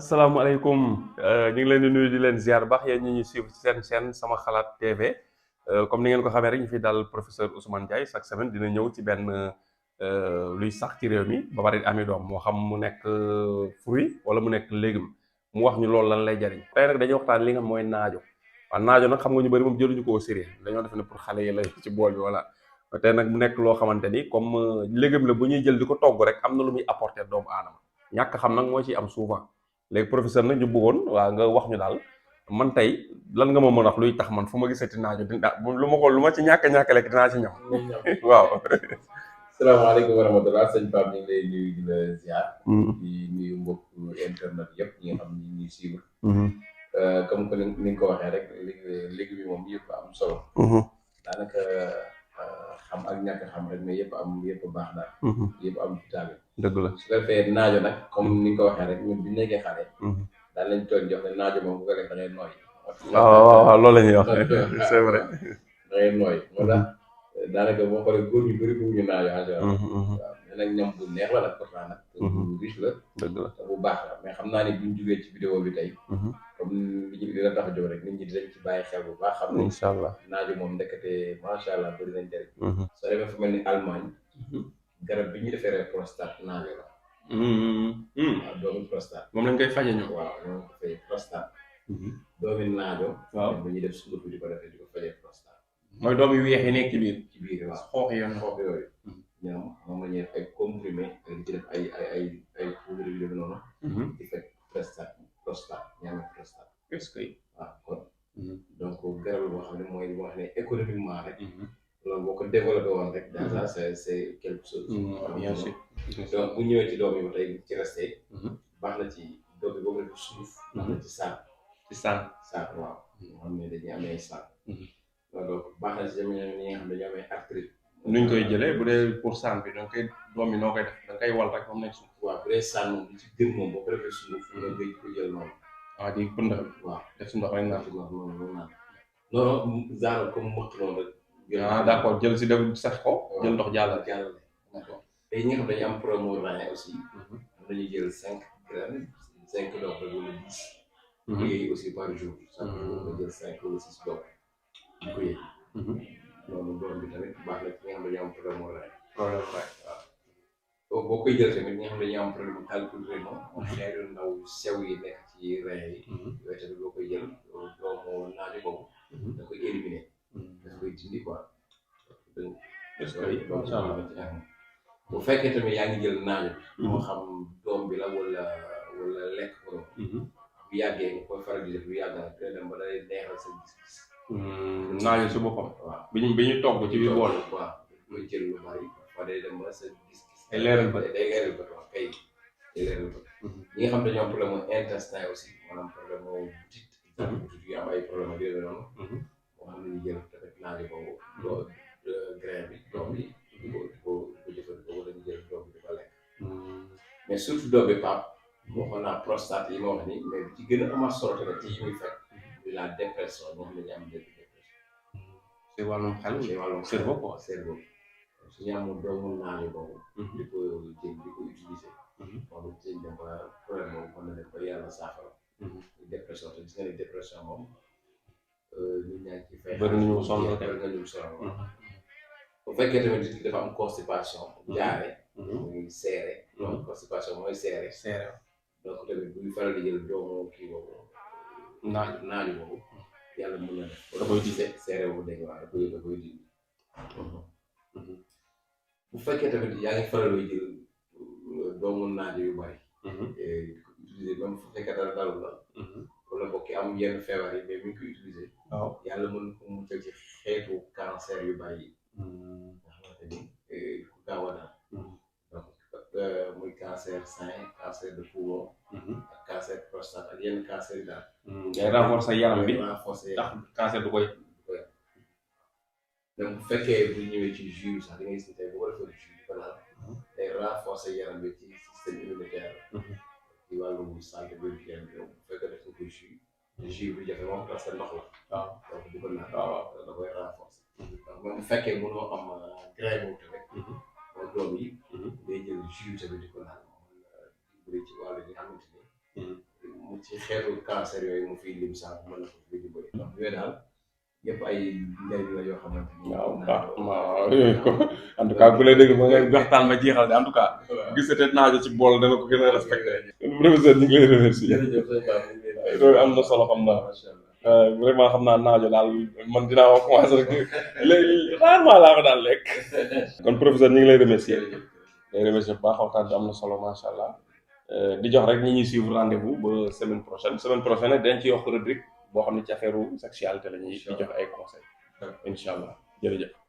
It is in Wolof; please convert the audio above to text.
asalaamaaleykum ñu ngi leen di nuyu di leen ziar baax yéen ñi ñuy suivre ci seen chaîne sama xalaat TV comme ni ngeen ko xamee rek ñu fi dal professeur Ousmane Ndiaye chaque semaine dina ñëw ci benn luy sax ci réew mi ba pare ami doom moo xam mu nekk fruit wala mu nekk légume mu wax ñu loolu lan lay jariñ tey nag dañuy waxtaan li nga xam mooy naajo waaw naajo nag xam nga ñu bëri moom jëluñu koo sérieux dañoo def ne pour xale yi la ci bool bi voilà tey nag mu nekk loo xamante ni comme légume la bu ñuy jël di ko togg rek am na lu muy apporter doomu aadama ñàkk xam nag moo ciy am souvent léegi professeur nag ñu bëggoon waa nga wax ñu daal man tey lan nga ma mën a wax luy tax man fu ma gisati naajo lu ma ci ñàkk lekk dinaa ci ñam waaw. salaamaaleykum wa rahmatulah sëñ Pape ñu ngi lay nuyu di la ziar. di nuyu mbokk internet yëpp ñi nga xam ni ñuy suivre. comme que ni nga ko waxee rek léegi bi moom yëpp am solo. daanaka xam ak ñàkk xam rek mais yëpp baax daal. yëpp am vitamine. dëgg la su ko defee naajo nag comme ni nga ko waxee rek ñun bi ñu nekkee xale. daal lañ toog jox ne naajo moom bu ko lekk da ngay nooy. waaw loolu la ñuy wax c'est vrai. da ngay nooy moo tax daanaka boo xoolee góor ñu bëri bëgguñu naajo en général. waaw mais nag ñoom bu neex la nag pourtant nag. bu riche la. dëgg la te bu baax la mais xam naa ni buñ jugee ci vidéo bi tey. comme li ñu dina tax a jóg rek nit ñi dinañ ci bàyyi xel bu baax. xam ne incha allah naajo moom ndekete macha allah bëri nañ njëriñ. soo demee fu mel ni Allemagne. garab bi ñuy defee prostate naajo la. waaw doomu prostate. moom lañ koy faje ñoom. waaw ñoo ko fay prostate. doomi naajo. waaw bu ñuy def sunguf di ko defee di ko fajee prostate. mooy doom yu weex yi nekk ci biir. ci biir waaw xoox yi xoox yooyu. ñoom moom la ñuy def ay comprimé ak di ci def ay poudre yu demee noonu. di fekk prostate ñaame prostate. est-ce que. waaw kon. donc garab boo xam ne mooy boo xam ne économiquement rek. loolu boo ko développé woon rek. déjà c'est quelque chose. bien sûr. donc bu ñëwee ci doom yi ba tey ci resté. baax na ci doom yi boo ko def suuf. baax na ci saak. ci sànq. saak waaw. moo xam ne dañuy amee saak. donc baax na ci jamono ñi nga xam ne dañuy amee arthrite. nuñ koy jëlee bu dee pour sànq bi donc doom yi noo koy def da nga koy wal rek moom nekk suuf. waaw bu dee sànn moom li ci gën moom boo ko defee suuf. nga koy ko jël noonu. waaw di pënd. waaw def si ndox rek naan. non genre comme mbëq noonu rek. ah d'accord jël si def sax ko. jël ndox jàllale. d'accord te ñi nga xam dañu am problème mu rein aussi. dañuy jël 5 graines 5 doom rek wala 10. di ko yëy aussi par jour. chaque jour nga jël 5 wala 6 doom di ko yëy. loolu doom bi tamit baax na ci ñi nga xam dañu am problème mu rein. waaw boo koy jël tamit ñi nga xam dañu am problème mu calcul rénal moom xeetu ndaw sew yi nekk ci rein yi. yooyu tamit boo koy jël doomu naajo boobu. da koy éliminer. da koy dindi quoi. est-ce que incha allah. bu fekkee tamit yaa ngi jël naajo bi. moo xam doom bi la wala lekk ko. bu yàggee nga koy faral di def bu yàgg nag dina dem ba day neexal sa gis-gis. naajo si boppam. waaw bi ñu togg ci biir bool. waaw mooy jël lu bari fa day dem ba sa gis-gis. day leeral ba day leeral ba waaw kay day leeral ba. ñi nga xam dañoo am problème mu intestin aussi maanaam problème mu butit. butit yu am ay problème ak yooyu noonu. moo xam ne ñu jël tamit naajo boobu. doo grain bi doom bi. di ko jëfandikoo wala ñu jël doom bi di ko lekk. mais surtout doom bi Pape. waxoon naa prostate yi ma wax nii mais ci gën a amaat solo tamit ci yi muy fekk. di la dépression ñoo xam ne ñu am dépression. ci wàllum xel. ci wàllum cerveau quoi. cerveau. su ñu amul doomu naajo boobu. di ko jël di ko utiliser. moom it dem ba problème boobu mën na dem ba yàlla saafara. dépression te gis nga ni dépression moom ñun ñaa ngi ciy fay. bëri nañu sonn bëri nañu sonn waaw. bu fekkee tamit nit ki dafa am constipation. jaare. muy seere. donc constipation mooy seere. seere. donc tamit buy faral di jël doomu kii boobu. naaju boobu. yàlla mën na def. da koy dindi seere bu dégg waaw da koy dindi. bu fekkee tamit yaa ngi faral di jël doomu naajo yu bari. utiliser même bu fekkee dara dalul la. wala bokk am yenn feebar yi mais mi ngi koy utiliser. waaw yàlla mën ko muccal ci xeetu cancer yu bari yi. nga xamante ni ku gaaw a daal. donc muy cancer sein cancer de poumon. ak cancer prostate ak yenn cancer yi daal. day renforcer yaram bi renforcer tax cancer du koy. donc bu fekkee bu ñëwee ci jus sax da ngay gis ne tey bu ko defee jus bi balaa day renforcer yaram bi ci système immunitaire ci wàllum santé bi bu fekkee def nga ko jus bi jafe moom parce que ndox la. waaw donc du ko naan. waaw da koy renforcer. donc même bu fekkee mënoo am grain boobu tamit. mooy doom yi. day jël jus tamit di ko naan bu dee ci wàllu yi nga xamante ni. ci xeetu cancer yooyu mu fiy lim sànq mën na ko fi di bëri donc yooyu daal yëpp ay njëriñ la yoo xamante ni. waaw en tout cas bu lay dégg ma ngay waxtaan ma jeexal de en tout cas. gisate naajo ci bool dana ko gën a respecté. professeur ñu ngi lay remercier. loolu am na solo xam naa. vraiment xam naa naajo daal man dinaa wax commencé rek léegi rarement laa ko daal lekk. kon professeur ñu ngi lay remercier. lay remercier bu baax waxtaan bi am na solo macha allah. di jox rek ñi ñuy suivre rendez-vous ba semaine prochaine nag dañ ci yokk rubrique boo xam ne ci affaire sexualité la ñuy di jox ay conseils. incha allah jërëjëf.